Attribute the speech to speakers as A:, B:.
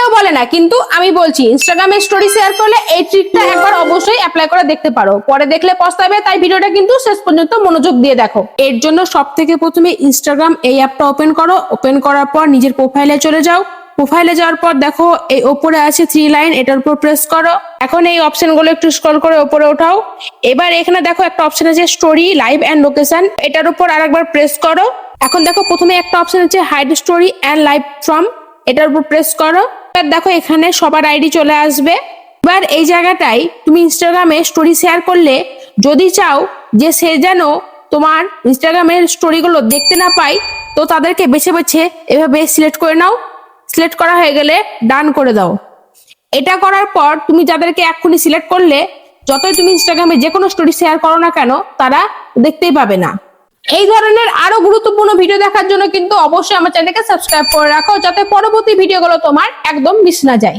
A: কেউ বলে না, কিন্তু আমি বলছি ইনস্টাগ্রামে স্টোরি শেয়ার করলে এই ট্রিকটা একবার অবশ্যই অ্যাপ্লাই করে দেখতে পারো, পরে দেখলে পস্তাবে। তাই ভিডিওটা কিন্তু শেষ পর্যন্ত মনোযোগ দিয়ে দেখো। এর জন্য সবথেকে প্রথমে ইনস্টাগ্রাম এই অ্যাপটা ওপেন করো। ওপেন করার পর নিজের প্রোফাইলে চলে যাও। প্রোফাইলে যাওয়ার পর দেখো এই ওপরে আছে 3 লাইন, এটার উপর প্রেস করো। এখন এই অপশনগুলো একটু স্ক্রল করে উপরে ওঠাও। এবার এখানে দেখো একটা অপশন আছে স্টোরি, লাইভ এন্ড লোকেশন, এটার উপর আরেকবার প্রেস করো। এখন দেখো প্রথমে একটা অপশন আছে hide story and live from, এটার উপর প্রেস করো। এবার দেখো এখানে সবার আইডি চলে আসবে। এবার এই জায়গাটায় তুমি ইনস্টাগ্রামে স্টোরি শেয়ার করলে যদি চাও যে সে যেন তোমার ইনস্টাগ্রামের স্টোরিগুলো দেখতে না পায়, তো তাদেরকে বেছে বেছে এভাবে সিলেক্ট করে নাও। সিলেক্ট করা হয়ে গেলে ডান করে দাও। এটা করার পর তুমি যাদেরকে এক্ষুনি সিলেক্ট করলে, যতই তুমি ইনস্টাগ্রামে যে কোনো স্টোরি শেয়ার করো না কেন, তারা দেখতেই পাবে না। এই ধরনের আরো গুরুত্বপূর্ণ ভিডিও দেখার জন্য কিন্তু অবশ্যই আমার চ্যানেলকে সাবস্ক্রাইব করে রাখো, যাতে পরবর্তী ভিডিওগুলো তোমার একদম মিস না যায়।